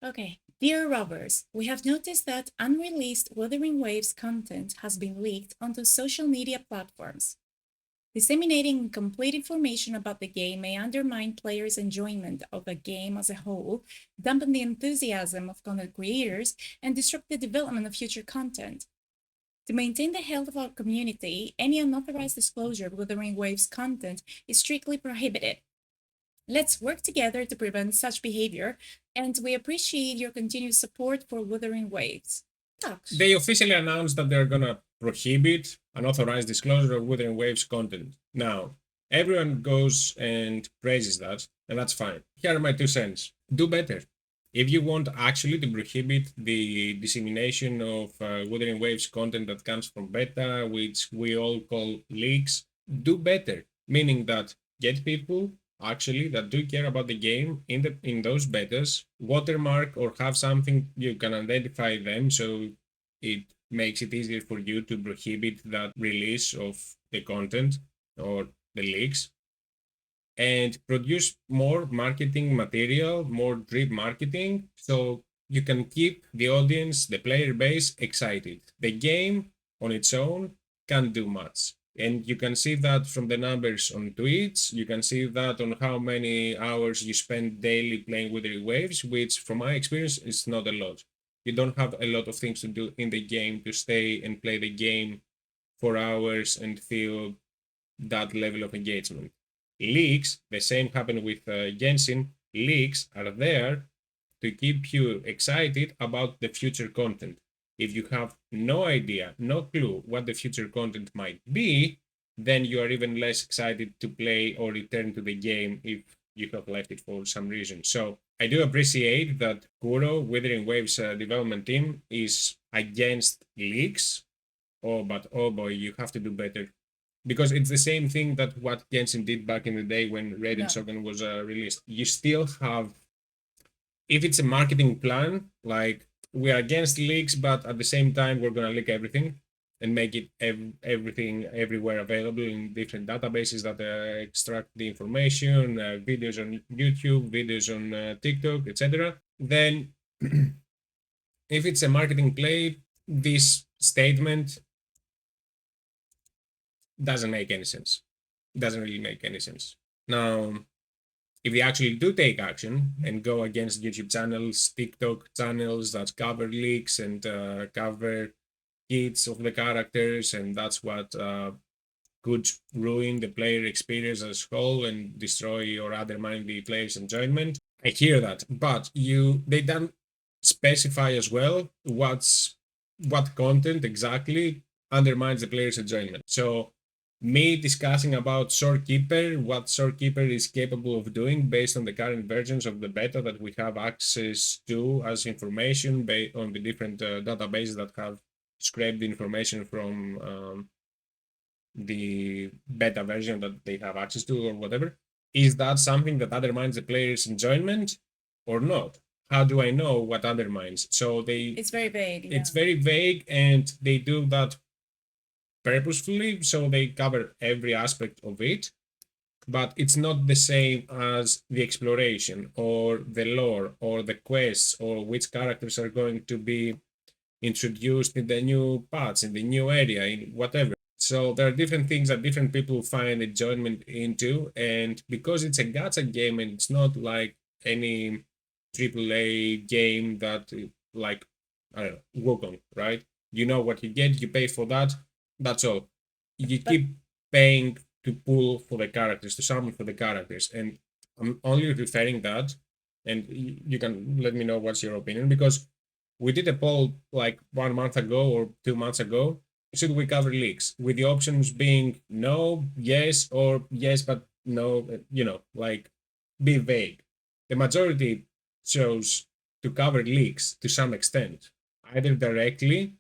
Okay, dear robbers, we have noticed that unreleased WutheringWaves content has been leaked onto social media platforms. Disseminating incomplete information about the game may undermine players' enjoyment of the game as a whole, dampen the enthusiasm of content creators, and disrupt the development of future content. To maintain the health of our community, any unauthorized disclosure of WutheringWaves content is strictly prohibited. Let's work together to prevent such behavior, and we appreciate your continued support for WutheringWaves. They officially announced that they're gonna prohibit unauthorized disclosure of WutheringWaves content. Now, everyone goes and praises that, and that's fine. Here are my 2 cents. Do better. If you want actually to prohibit the dissemination of WutheringWaves content that comes from beta, which we all call leaks, do better. Meaning that get people actually that do care about the game in those betas watermark or have something you can identify them, so it makes it easier for you to prohibit that release of the content or the leaks, and produce more marketing material, more drip marketing, so you can keep the audience, the player base excited. The game on its own can't do much. And you can see that from the numbers on Twitch. You can see that on how many hours you spend daily playing with WutheringWaves, which from my experience is not a lot. You don't have a lot of things to do in the game to stay and play the game for hours and feel that level of engagement. Leaks, the same happened with Genshin, leaks are there to keep you excited about the future content. If you have no idea, no clue what the future content might be, then you are even less excited to play or return to the game if you have left it for some reason. So I do appreciate that Kuro, WutheringWaves development team, is against leaks. Oh, but oh boy, you have to do better. Because it's the same thing that what Genshin did back in the day when Raiden Shogun was released. You still have, if it's a marketing plan, like we are against leaks, but at the same time we're gonna leak everything and make it everything everywhere available in different databases that extract the information, videos on YouTube, videos on TikTok, etc. Then, if it's a marketing play, this statement doesn't make any sense. It doesn't really make any sense. Now, if we actually do take action and go against YouTube channels, TikTok channels that cover leaks and cover kits of the characters, and that's what could ruin the player experience as a whole and destroy or undermine the player's enjoyment. I hear that, but they don't specify as well what content exactly undermines the player's enjoyment. So me discussing about Shorekeeper, what Shorekeeper is capable of doing based on the current versions of the beta that we have access to as information based on the different databases that have scraped the information from the beta version that they have access to or whatever. Is that something that undermines the player's enjoyment or not? How do I know what undermines? So it's very vague. It's very vague, and they do that purposefully, so they cover every aspect of it, but it's not the same as the exploration or the lore or the quests or which characters are going to be introduced in the new parts, in the new area, in whatever. So there are different things that different people find enjoyment into, and because it's a gacha game and it's not like any AAA game that, like, I don't know, Wukong, right? You know what you get, you pay for that, that's all. You keep paying to pull for the characters, to summon for the characters, and I'm only referring that, and you can let me know what's your opinion, because we did a poll like 1 month ago or 2 months ago. Should we cover leaks? With the options being no, yes, or yes, but no, like be vague. The majority chose to cover leaks to some extent, either directly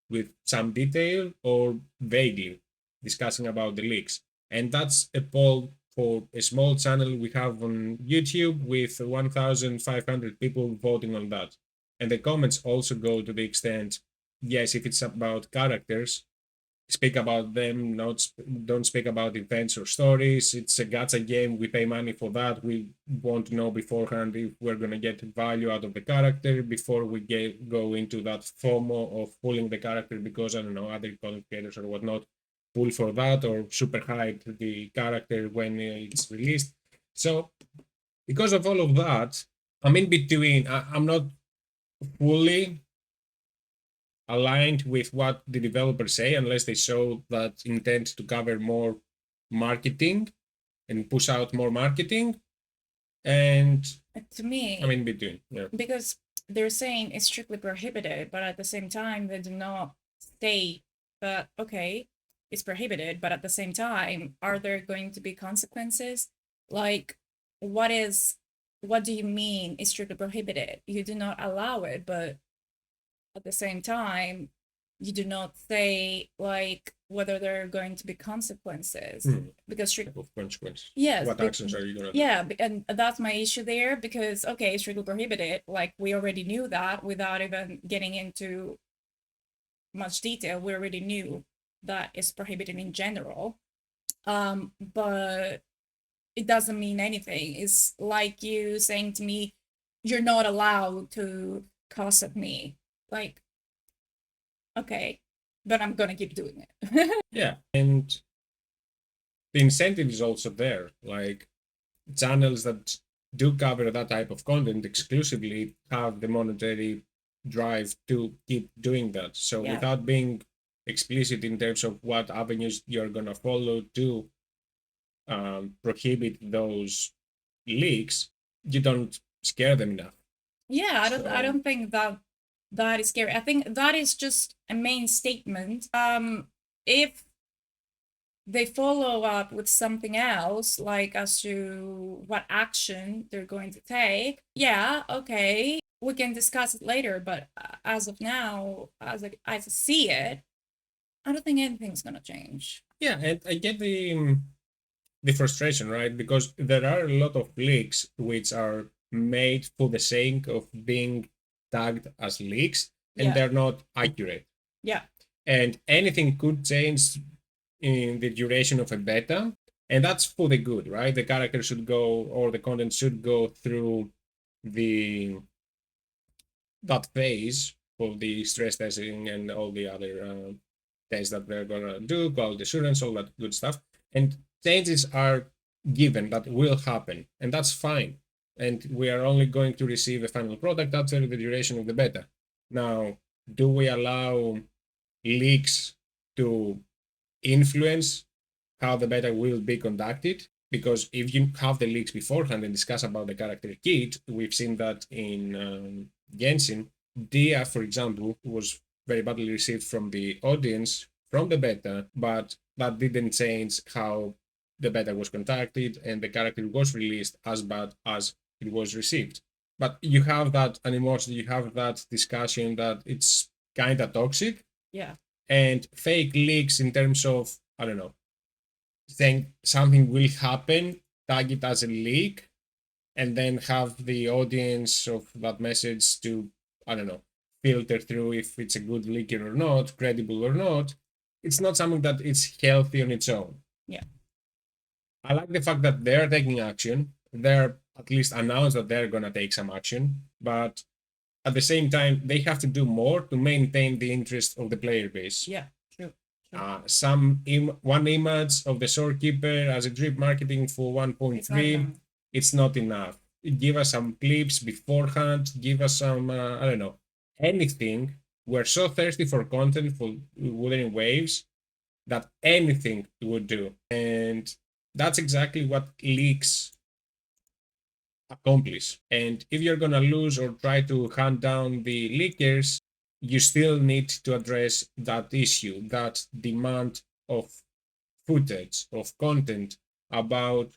with some detail or vaguely discussing about the leaks. And that's a poll for a small channel we have on YouTube with 1,500 people voting on that. And the comments also go to the extent, yes, if it's about characters, speak about them, don't speak about events or stories. It's a gacha game. We pay money for that. We want to know beforehand if we're gonna get value out of the character before we go into that FOMO of pulling the character because I don't know other content creators or whatnot pull for that or super hype the character when it's released. So because of all of that, I'm in between. I'm not fully aligned with what the developers say unless they show that intent to cover more marketing and push out more marketing. And To me, I'm in between. Yeah. because they're saying it's strictly prohibited, but at the same time, they do not state that, okay, it's prohibited, but at the same time, are there going to be consequences? Like, what do you mean it's strictly prohibited? You do not allow it, but at the same time, you do not say like whether there are going to be consequences because Type of consequence. yes, What actions are you gonna do? yeah, and that's my issue there because okay, it's strictly prohibited. Like we already knew that without even getting into much detail. We already knew that it's prohibited in general. But it doesn't mean anything. It's like you saying to me, you're not allowed to cuss at me. Like, okay, but I'm gonna keep doing it. Yeah, and the incentive is also there. Like channels that do cover that type of content exclusively have the monetary drive to keep doing that. So Yeah. without being explicit in terms of what avenues you're gonna follow to prohibit those leaks, you don't scare them enough. Yeah, I So- don't think that is scary. I think that is just a main statement. If they follow up with something else, like as to what action they're going to take, yeah, okay, we can discuss it later. But as of now, as I see it, I don't think anything's gonna change. Yeah, and I get the frustration, right? Because there are a lot of leaks which are made for the sake of being tagged as leaks, and Yeah. they're not accurate. Yeah. And anything could change in the duration of a beta, and that's for the good, right? The character should go, or the content should go through that phase of the stress testing and all the other tests that they're gonna do, quality assurance, all that good stuff. And changes are given that will happen, and that's fine. And we are only going to receive a final product after the duration of the beta. Now, do we allow leaks to influence how the beta will be conducted? Because if you have the leaks beforehand and discuss about the character kit, we've seen that in Genshin, Dia, for example, was very badly received from the audience from the beta, but that didn't change how the beta was conducted and the character was released as bad as it was received. But you have that animosity, you have that discussion that it's kind of toxic. Yeah. And fake leaks in terms of, I don't know, saying something will happen, tag it as a leak, and then have the audience of that message to, I don't know, filter through if it's a good leaker or not, credible or not. It's not something that is healthy on its own. Yeah. I like the fact that they're taking action. They're at least announced that they're gonna take some action, but at the same time, they have to do more to maintain the interest of the player base. Yeah. True. One image of the storekeeper as a drip marketing for 1.3, it's not enough. Give us some clips beforehand, give us some, I don't know, anything. We're so thirsty for content for WutheringWaves that anything would do. And that's exactly what leaks accomplish. And if you're gonna lose or try to hunt down the leakers, you still need to address that issue, that demand of footage, of content about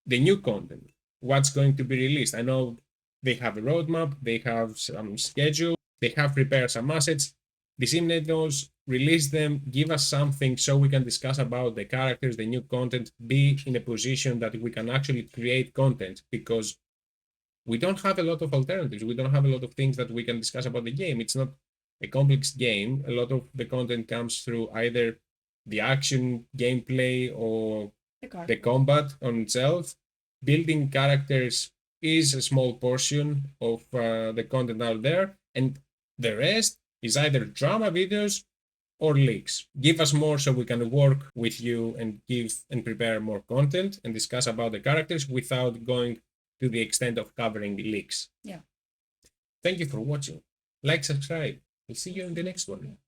the new content, what's going to be released. I know they have a roadmap, they have some schedule, they have prepared some assets. Disseminate those, release them, give us something so we can discuss about the characters, the new content, be in a position that we can actually create content, because we don't have a lot of alternatives. We don't have a lot of things that we can discuss about the game. It's not a complex game, a lot of the content comes through either the action, gameplay, or the combat on itself. Building characters is a small portion of the content out there, and the rest is either drama videos or leaks. Give us more so we can work with you and give and prepare more content and discuss about the characters without going to the extent of covering leaks. Yeah. Thank you for watching. Like, subscribe. We'll see you in the next one.